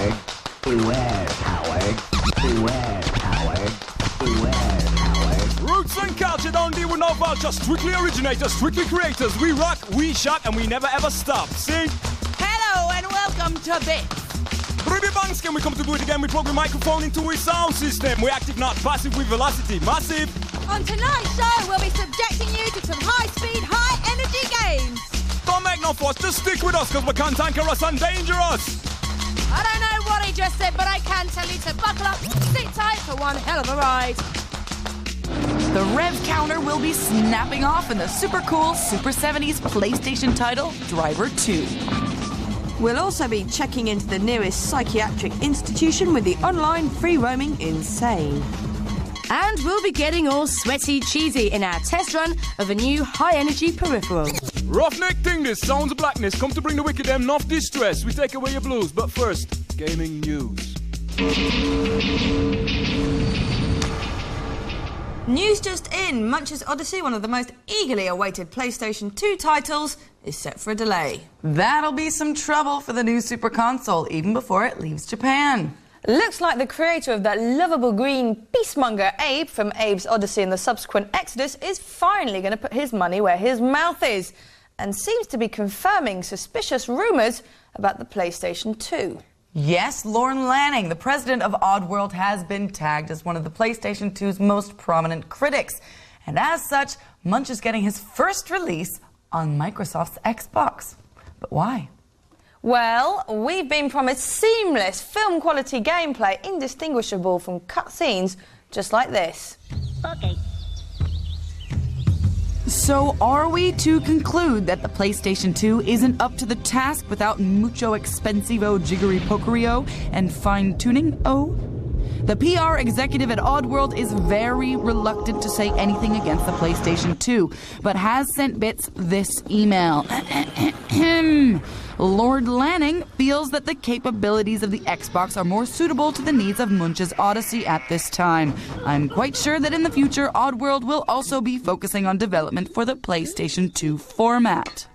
coward. Beware, coward. Beware, coward. Beware, coward. Roots and culture don't deal with no vulture. Strictly originators, strictly creators. We rock, we shock, and we never ever stop. Sing. Hello and welcome to this. Ruby Banks, can we come to do it again? We plug the microphone into his sound system. We're active, not passive, with velocity. Massive. On tonight's show, we'll be subjecting you to some high-speed, high-energy games. Don't make no fuss, just stick with us, because we cantankerous and dangerous. I don't know what he just said, but I can tell you to buckle up, sit tight for one hell of a ride. The rev counter will be snapping off in the super cool Super 70s PlayStation title, Driver 2. We'll also be checking into the nearest psychiatric institution with the online free-roaming Insane. And we'll be getting all sweaty cheesy in our test run of a new high-energy peripheral. Roughneck thing, this sounds of blackness. Come to bring the wicked them enough distress. We take away your blues, but first, gaming news. News just in, Munch's Oddysee, one of the most eagerly awaited PlayStation 2 titles, is set for a delay. That'll be some trouble for the new Super Console, even before it leaves Japan. Looks like the creator of that lovable green peacemonger Abe from Abe's Oddysee and the subsequent Exodus is finally going to put his money where his mouth is, and seems to be confirming suspicious rumours about the PlayStation 2. Yes, Lorne Lanning, the president of Oddworld, has been tagged as one of the PlayStation 2's most prominent critics. And as such, Munch is getting his first release on Microsoft's Xbox. But why? Well, we've been promised seamless film-quality gameplay indistinguishable from cutscenes just like this. Okay. So are we to conclude that the PlayStation 2 isn't up to the task without mucho expensivo jiggery pokerio and fine-tuning? Oh? The PR executive at Oddworld is very reluctant to say anything against the PlayStation 2, but has sent Bits this email. Lord Lanning feels that the capabilities of the Xbox are more suitable to the needs of Munch's Oddysee at this time. I'm quite sure that in the future, Oddworld will also be focusing on development for the PlayStation 2 format.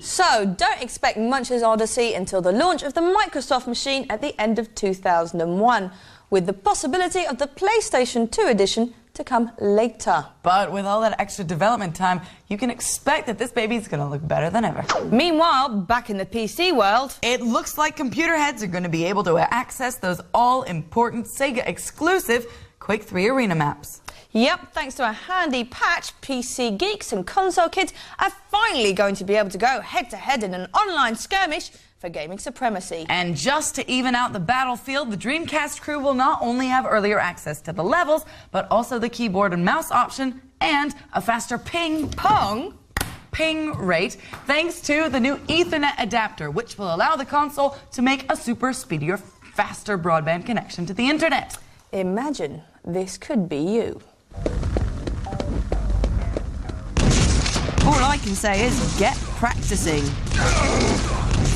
So, don't expect Munch's Oddysee until the launch of the Microsoft machine at the end of 2001, with the possibility of the PlayStation 2 edition to come later. But with all that extra development time, you can expect that this baby's gonna look better than ever. Meanwhile, back in the PC world, it looks like computer heads are gonna be able to access those all-important Sega exclusive Quake III Arena maps. Yep, thanks to a handy patch, PC geeks and console kids are finally going to be able to go head-to-head in an online skirmish for gaming supremacy. And just to even out the battlefield, the Dreamcast crew will not only have earlier access to the levels, but also the keyboard and mouse option and a faster ping rate, thanks to the new Ethernet adapter, which will allow the console to make a super speedier, faster broadband connection to the internet. Imagine this could be you. All I can say is get practicing.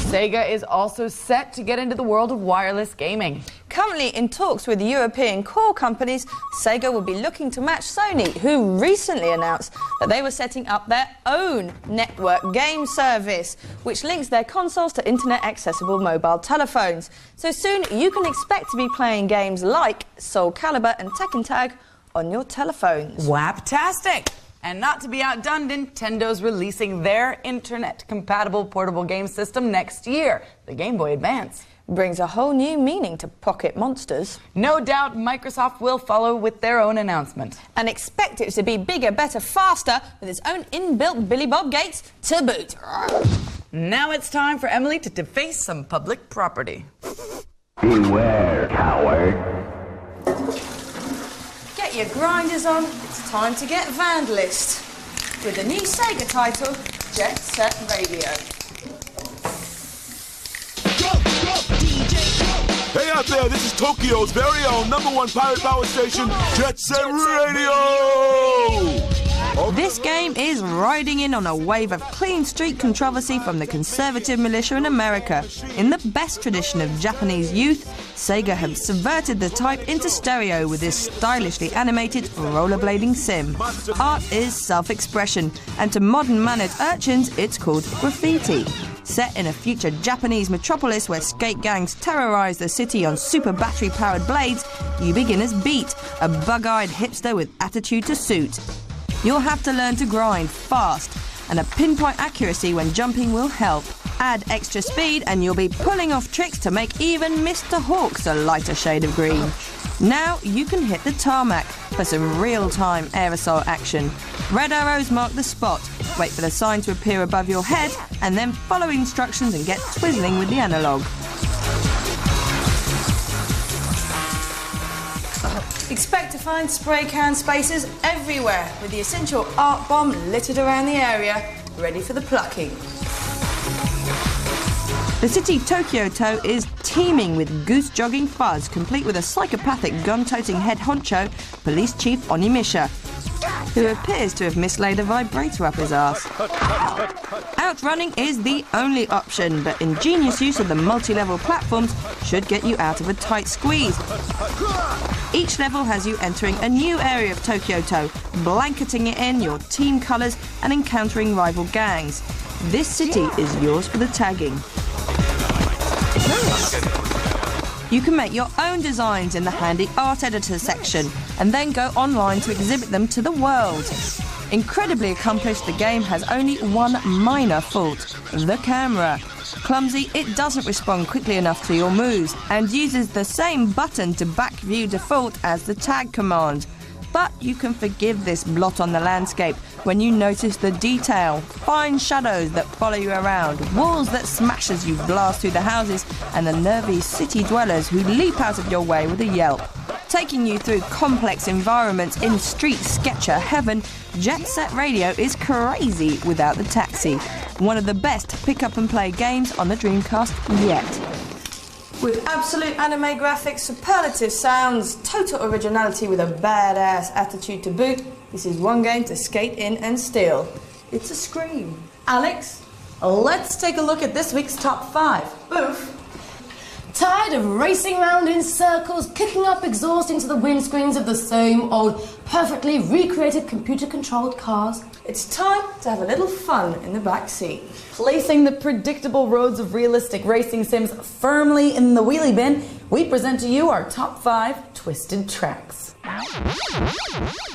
Sega is also set to get into the world of wireless gaming. Currently in talks with European core companies, Sega will be looking to match Sony, who recently announced that they were setting up their own network game service, which links their consoles to internet-accessible mobile telephones. So soon you can expect to be playing games like Soul Calibur and Tekken Tag on your telephones. Waptastic! And not to be outdone, Nintendo's releasing their internet-compatible portable game system next year, the Game Boy Advance. Brings a whole new meaning to pocket monsters. No doubt Microsoft will follow with their own announcement. And expect it to be bigger, better, faster, with its own inbuilt Billy Bob gates to boot. Now it's time for Emily to deface some public property. Beware, coward. Get your grinders on, it's time to get Vandalist with the new Sega title, Jet Set Radio. Hey out there, this is Tokyo's very own #1 pirate power station, Jet Set Radio! This game is riding in on a wave of clean street controversy from the conservative militia in America. In the best tradition of Japanese youth, Sega have subverted the type into stereo with this stylishly animated rollerblading sim. Art is self-expression, and to modern-mannered urchins, it's called graffiti. Set in a future Japanese metropolis where skate gangs terrorize the city on super battery-powered blades, you begin as Beat, a bug-eyed hipster with attitude to suit. You'll have to learn to grind fast, and a pinpoint accuracy when jumping will help. Add extra speed and you'll be pulling off tricks to make even Mr. Hawks a lighter shade of green. Now you can hit the tarmac for some real-time aerosol action. Red arrows mark the spot. Wait for the sign to appear above your head and then follow instructions and get twizzling with the analog. Expect to find spray can spaces everywhere, with the essential art bomb littered around the area, ready for the plucking. The city Tokyo-to is teeming with goose-jogging fuzz, complete with a psychopathic gun-toting head honcho, Police Chief Onimisha, who appears to have mislaid a vibrator up his arse. Outrunning is the only option, but ingenious use of the multi-level platforms should get you out of a tight squeeze. Each level has you entering a new area of Tokyo-to, blanketing it in your team colours and encountering rival gangs. This city is yours for the tagging. You can make your own designs in the handy art editor section and then go online to exhibit them to the world. Incredibly accomplished, the game has only one minor fault: the camera. Clumsy, it doesn't respond quickly enough to your moves and uses the same button to back view default as the tag command. But you can forgive this blot on the landscape when you notice the detail, fine shadows that follow you around, walls that smash as you blast through the houses, and the nervy city dwellers who leap out of your way with a yelp. Taking you through complex environments in street sketcher heaven, Jet Set Radio is crazy without the taxi. One of the best pick-up-and-play games on the Dreamcast yet. With absolute anime graphics, superlative sounds, total originality with a badass attitude to boot, this is one game to skate in and steal. It's a scream. Alex, let's take a look at this week's top 5. Boof. Tired of racing round in circles, kicking up exhaust into the windscreens of the same old, perfectly recreated computer-controlled cars? It's time to have a little fun in the back seat. Placing the predictable roads of realistic racing sims firmly in the wheelie bin, we present to you our top 5 twisted tracks.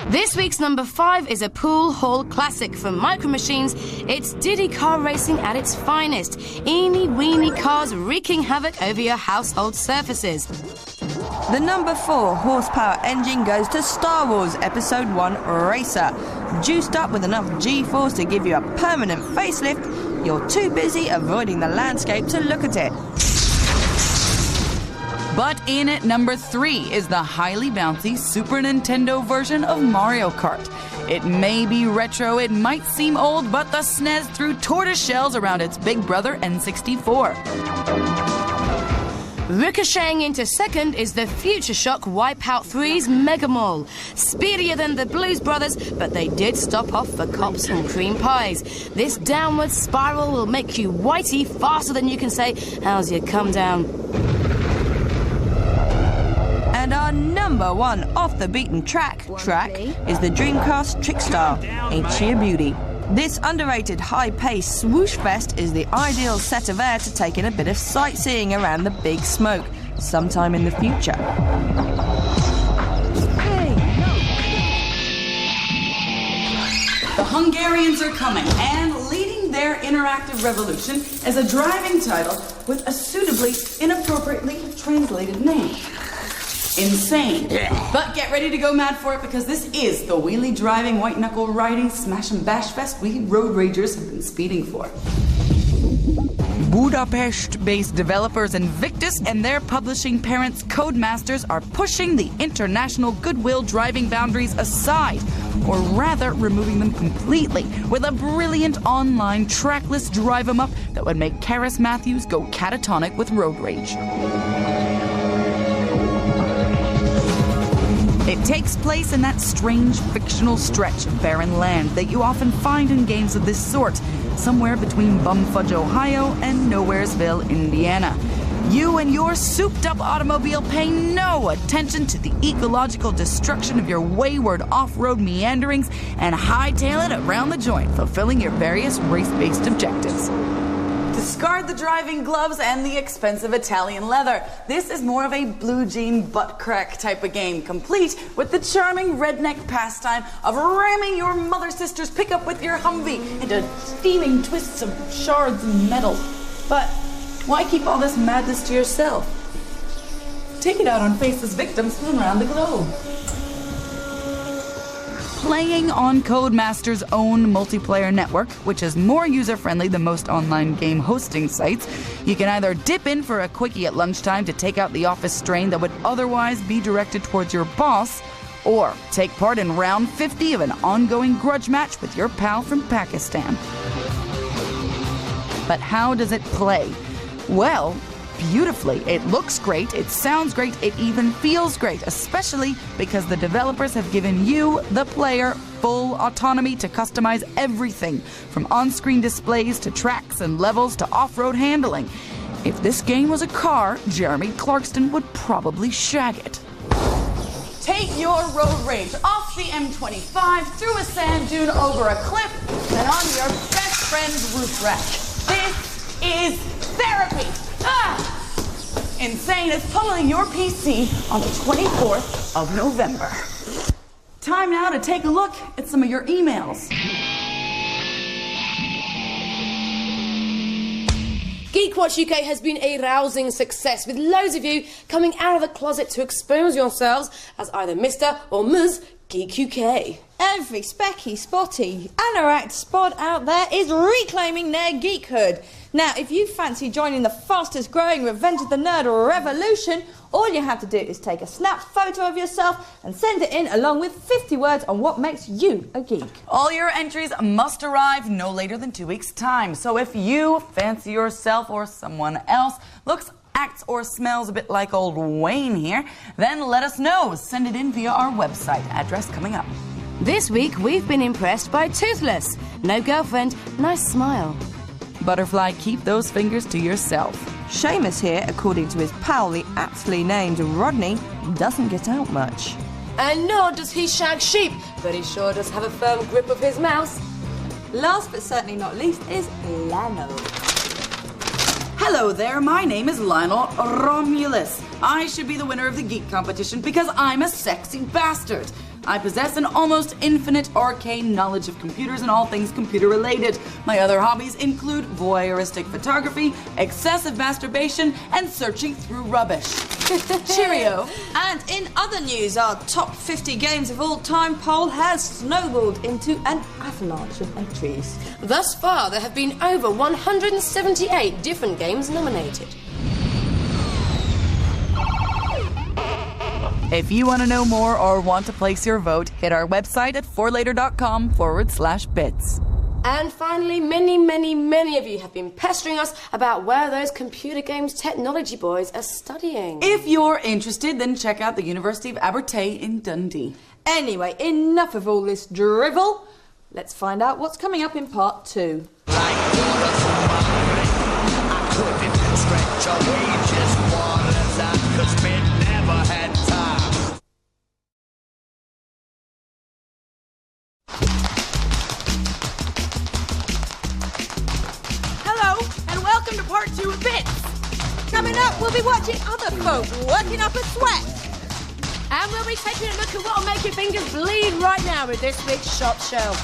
This week's number 5 is a pool hall classic from Micro Machines. It's Diddy car racing at its finest. Eeny-weeny cars wreaking havoc over your household surfaces. The number 4 horsepower engine goes to Star Wars Episode 1 Racer. Juiced up with enough G-force to give you a permanent facelift, you're too busy avoiding the landscape to look at it. But in at number 3 is the highly bouncy Super Nintendo version of Mario Kart. It may be retro, it might seem old, but the SNES threw tortoise shells around its big brother N64. Ricocheting into second is the Future Shock Wipeout 3's Mega Mall. Speedier than the Blues Brothers, but they did stop off for cops and cream pies. This downward spiral will make you whitey faster than you can say, "How's your come down?" And our number 1 off the beaten track is the Dreamcast Trickstar. Ain't she a beauty? This underrated high-paced swoosh fest is the ideal set of air to take in a bit of sightseeing around the big smoke, sometime in the future. The Hungarians are coming, and leading their interactive revolution is a driving title with a suitably inappropriately translated name. Insane. But get ready to go mad for it, because this is the wheelie driving, white knuckle riding, smash and bash fest we road ragers have been speeding for. Budapest-based developers Invictus and their publishing parents Codemasters are pushing the international goodwill driving boundaries aside, or rather removing them completely, with a brilliant online trackless drive 'em up that would make Karis Matthews go catatonic with road rage. It takes place in that strange fictional stretch of barren land that you often find in games of this sort, somewhere between Bumfudge, Ohio and Nowheresville, Indiana. You and your souped-up automobile pay no attention to the ecological destruction of your wayward off-road meanderings and hightail it around the joint, fulfilling your various race-based objectives. Discard the driving gloves and the expensive Italian leather. This is more of a blue jean butt crack type of game, complete with the charming redneck pastime of ramming your mother sister's pickup with your Humvee into steaming twists of shards and metal. But why keep all this madness to yourself? Take it out on faceless victims from around the globe. Playing on Codemasters' own multiplayer network, which is more user-friendly than most online game hosting sites, you can either dip in for a quickie at lunchtime to take out the office strain that would otherwise be directed towards your boss, or take part in round 50 of an ongoing grudge match with your pal from Pakistan. But how does it play? Well, beautifully. It looks great, it sounds great, it even feels great, especially because the developers have given you, the player, full autonomy to customize everything, from on-screen displays to tracks and levels to off-road handling. If this game was a car, Jeremy Clarkston would probably shag it. Take your road rage off the M25, through a sand dune, over a cliff, and on your best friend's roof rack. This is therapy! Insane as pummeling your PC on the 24th of November. Time now to take a look at some of your emails. GeekWatch UK has been a rousing success, with loads of you coming out of the closet to expose yourselves as either Mr. or Ms. Geek UK. Every specky, spotty, anorak spot out there is reclaiming their geekhood. Now, if you fancy joining the fastest growing Revenge of the Nerd revolution, all you have to do is take a snap photo of yourself and send it in along with 50 words on what makes you a geek. All your entries must arrive no later than 2 weeks' time. So if you fancy yourself or someone else looks, acts, or smells a bit like old Wayne here, then let us know. Send it in via our website. Address coming up. This week, we've been impressed by Toothless. No girlfriend, nice smile. Butterfly, keep those fingers to yourself. Seamus here, according to his pal, the aptly named Rodney, doesn't get out much. And nor does he shag sheep, but he sure does have a firm grip of his mouse. Last but certainly not least is Lano. Hello there, my name is Lionel Romulus. I should be the winner of the geek competition because I'm a sexy bastard. I possess an almost infinite arcane knowledge of computers and all things computer-related. My other hobbies include voyeuristic photography, excessive masturbation, and searching through rubbish. Cheerio. And in other news, our top 50 games of all time poll has snowballed into an avalanche of entries. Thus far, there have been over 178 different games nominated. If you want to know more or want to place your vote, hit our website at forlater.com/bits. And finally, many of you have been pestering us about where those computer games technology boys are studying. If you're interested, then check out the University of Abertay in Dundee. Anyway, enough of all this drivel. Let's find out what's coming up in part 2. Welcome to part 2 of Bits. Coming up, we'll be watching other folk working up a sweat. And we'll be taking a look at what'll make your fingers bleed right now with this week's Shop Shelf.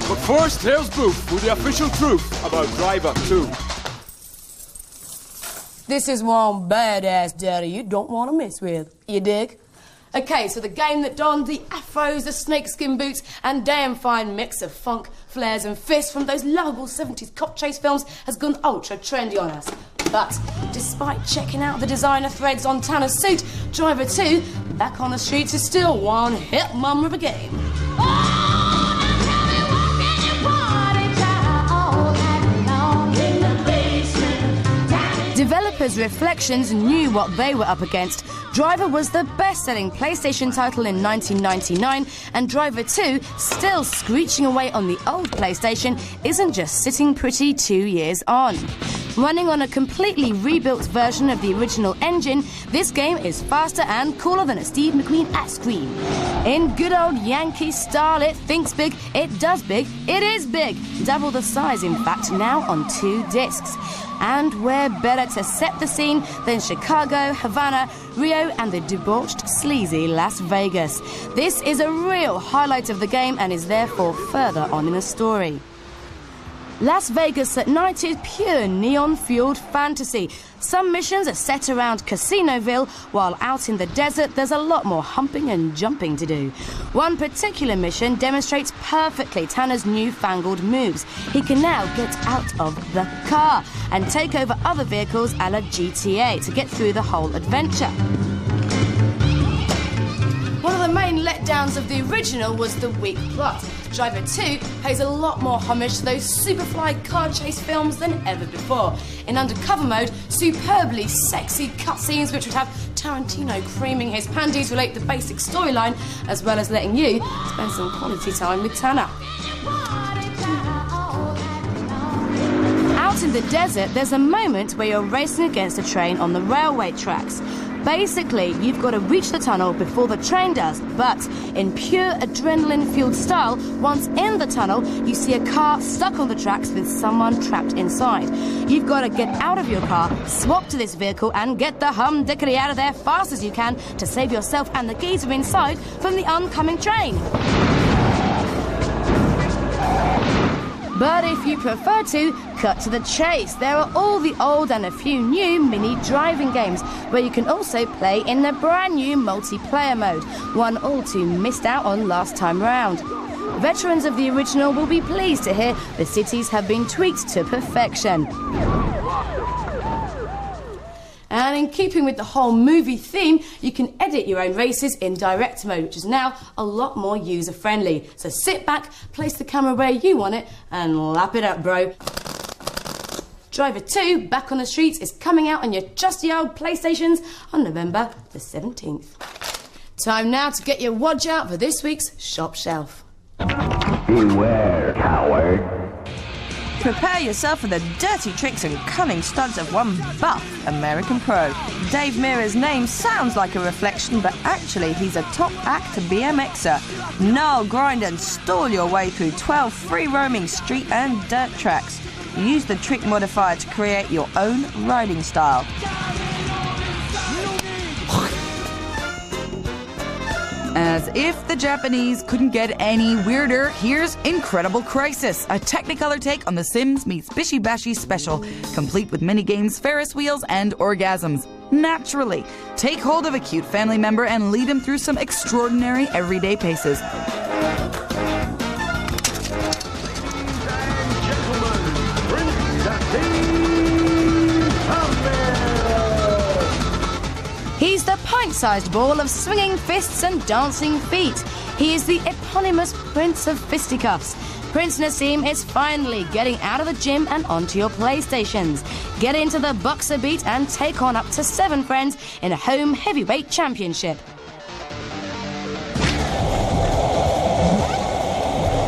But first, here's Booth with the official truth about Driver 2. This is one badass daddy you don't want to mess with. You dig? Okay, so the game that donned the afros, the snakeskin boots, and damn fine mix of funk, flares, and fists from those lovable 70s cop chase films has gone ultra trendy on us. But despite checking out the designer threads on Tanner's suit, Driver 2, back on the streets, is still one hit mum of a game. Developers Reflections knew what they were up against. Driver was the best-selling PlayStation title in 1999, and Driver 2, still screeching away on the old PlayStation, isn't just sitting pretty 2 years on. Running on a completely rebuilt version of the original engine, this game is faster and cooler than a Steve McQueen ice cream. In good old Yankee style, it thinks big, it does big, it is big. Double the size, in fact, now on 2 discs. And where better to set the scene than Chicago, Havana, Rio, and the debauched, sleazy Las Vegas. This is a real highlight of the game and is therefore further on in the story. Las Vegas at night is pure neon-fueled fantasy. Some missions are set around Casinoville, while out in the desert there's a lot more humping and jumping to do. One particular mission demonstrates perfectly Tanner's newfangled moves. He can now get out of the car and take over other vehicles a la GTA to get through the whole adventure. One of the main letdowns of the original was the weak plot. Driver 2 pays a lot more homage to those Superfly car chase films than ever before. In undercover mode, superbly sexy cutscenes which would have Tarantino creaming his panties relate the basic storyline, as well as letting you spend some quality time with Tanner. Out in the desert, there's a moment where you're racing against a train on the railway tracks. Basically, you've got to reach the tunnel before the train does, but in pure adrenaline-fueled style, once in the tunnel, you see a car stuck on the tracks with someone trapped inside. You've got to get out of your car, swap to this vehicle, and get the humdickety out of there fast as you can to save yourself and the geezer inside from the oncoming train. But if you prefer to, cut to the chase. There are all the old and a few new mini driving games, where you can also play in the brand new multiplayer mode, one all too missed out on last time round. Veterans of the original will be pleased to hear the cities have been tweaked to perfection. And in keeping with the whole movie theme, you can edit your own races in direct mode, which is now a lot more user-friendly. So sit back, place the camera where you want it, and lap it up, bro. Driver 2, Back on the Streets, is coming out on your trusty old PlayStations on November the 17th. Time now to get your watch out for this week's Shop Shelf. Beware, coward. Prepare yourself for the dirty tricks and cunning stunts of one buff American pro. Dave Mirra's name sounds like a reflection, but actually he's a top act BMXer. Gnarl, grind and stall your way through 12 free-roaming street and dirt tracks. Use the trick modifier to create your own riding style. As if the Japanese couldn't get any weirder, here's Incredible Crisis, a Technicolor take on The Sims meets Bishi Bashi Special, complete with minigames, Ferris wheels, and orgasms. Naturally, take hold of a cute family member and lead him through some extraordinary everyday paces. He's the pint-sized ball of swinging fists and dancing feet. He is the eponymous Prince of Fisticuffs. Prince Nassim is finally getting out of the gym and onto your PlayStations. Get into the boxer beat and take on up to 7 friends in a home heavyweight championship.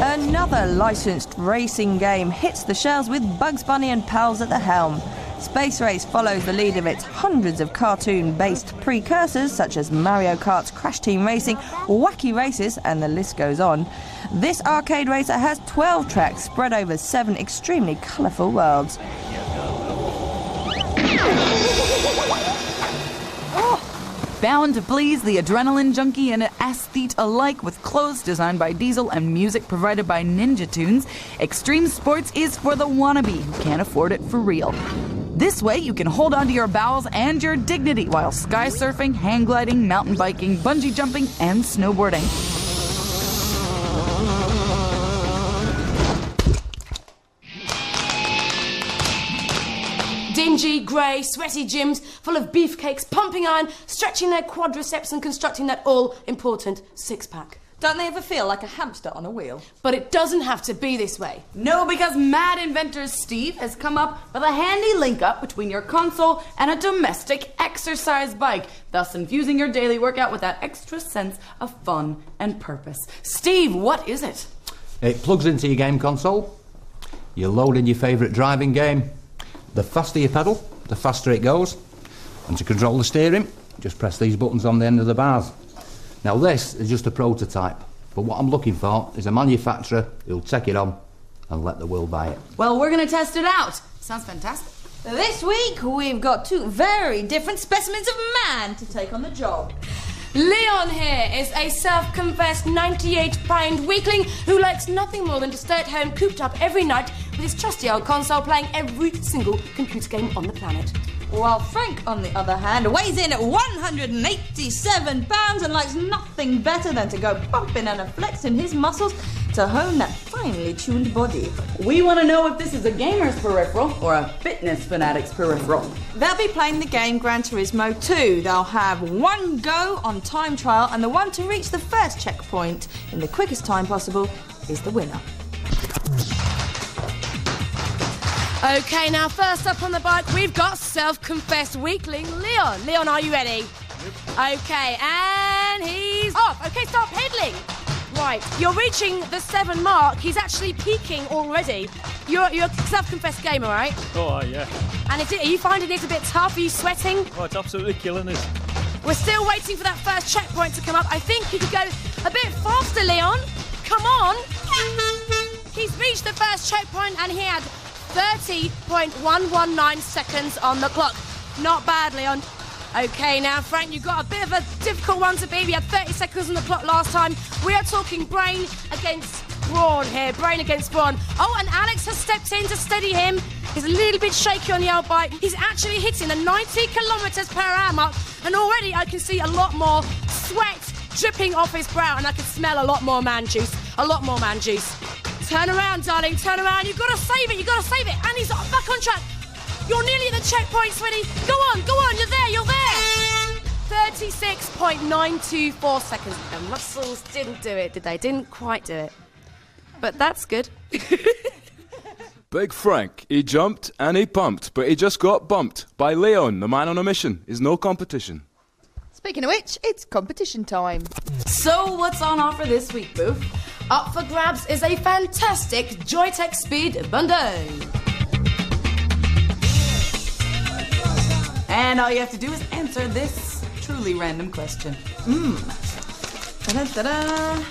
Another licensed racing game hits the shelves with Bugs Bunny and pals at the helm. Space Race follows the lead of its hundreds of cartoon-based precursors such as Mario Kart's Crash Team Racing, Wacky Races, and the list goes on. This arcade racer has 12 tracks spread over 7 extremely colourful worlds. Bound to please the adrenaline junkie and aesthete alike, with clothes designed by Diesel and music provided by Ninja Tunes, Extreme Sports is for the wannabe who can't afford it for real. This way you can hold on to your bowels and your dignity while sky surfing, hang gliding, mountain biking, bungee jumping, and snowboarding. Dingy, grey, sweaty gyms full of beefcakes pumping iron, stretching their quadriceps and constructing that all-important six-pack. Don't they ever feel like a hamster on a wheel? But it doesn't have to be this way. No, because mad inventor Steve has come up with a handy link-up between your console and a domestic exercise bike, thus infusing your daily workout with that extra sense of fun and purpose. Steve, what is it? It plugs into your game console. You load in your favourite driving game. The faster you pedal, the faster it goes. And to control the steering, just press these buttons on the end of the bars. Now this is just a prototype, but what I'm looking for is a manufacturer who'll take it on and let the world buy it. Well, we're going to test it out. Sounds fantastic. This week, we've got two very different specimens of man to take on the job. Leon here is a self-confessed 98-pound weakling who likes nothing more than to stay at home cooped up every night with his trusty old console playing every single computer game on the planet. While Frank, on the other hand, weighs in at 187 pounds and likes nothing better than to go bumping and flexing his muscles to hone that finely tuned body. We want to know if this is a gamer's peripheral or a fitness fanatic's peripheral. They'll be playing the game Gran Turismo 2. They'll have one go on time trial, and the one to reach the first checkpoint in the quickest time possible is the winner. Okay, now first up on the bike, we've got self-confessed weakling Leon. Leon, are you ready? Okay, and he's off. Okay, start pedaling. Right, you're reaching the 7 mark. He's actually peaking already. You're a self-confessed gamer, right? Oh, yeah. And are you finding it a bit tough? Are you sweating? Oh, it's absolutely killing us. We're still waiting for that first checkpoint to come up. I think you could go a bit faster, Leon. Come on. He's reached the first checkpoint and he had 30.119 seconds on the clock. Not bad, Leon. Okay, now, Frank, you've got a bit of a difficult one to beat. We had 30 seconds on the clock last time. We are talking brain against brawn here. Brain against brawn. Oh, and Alex has stepped in to steady him. He's a little bit shaky on the old bike. He's actually hitting the 90 kilometres per hour mark. And already I can see a lot more sweat dripping off his brow. And I can smell a lot more man juice. A lot more man juice. Turn around, darling. Turn around. You've got to save it. You've got to save it. And he's back on track. You're nearly at the checkpoint, sweetie. Go on. You're there. 36.924 seconds. The muscles didn't do it, did they? Didn't quite do it. But that's good. Big Frank, he jumped and he pumped, but he just got bumped by Leon, the man on a mission. Is no competition. Speaking of which, it's competition time. So what's on offer this week, Boof? Up for grabs is a fantastic Joytech Speed Bundle. And all you have to do is answer this truly random question. Ta-da-ta-da.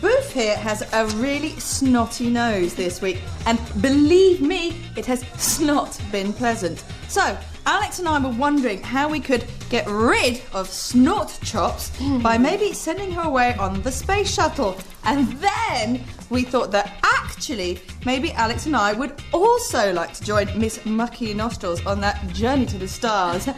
Boof here has a really snotty nose this week, and believe me, it has not been pleasant. So, Alex and I were wondering how we could get rid of snort chops by maybe sending her away on the space shuttle. And then we thought that actually maybe Alex and I would also like to join Miss Mucky Nostrils on that journey to the stars.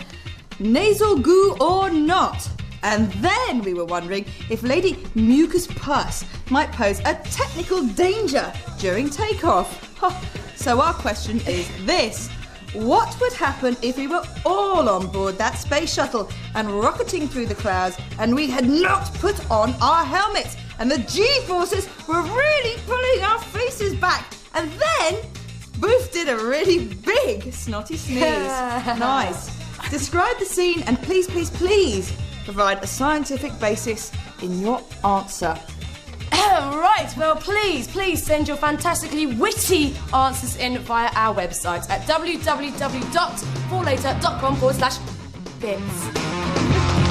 Nasal goo or not. And then we were wondering if Lady Mucus Pus might pose a technical danger during takeoff. So our question is this. What would happen if we were all on board that space shuttle and rocketing through the clouds and we had not put on our helmets and the G-forces were really pulling our faces back? And then Boof did a really big snotty sneeze. Nice. Describe the scene and please, please, please provide a scientific basis in your answer. Right, well, please send your fantastically witty answers in via our website at www.forlater.com/bits.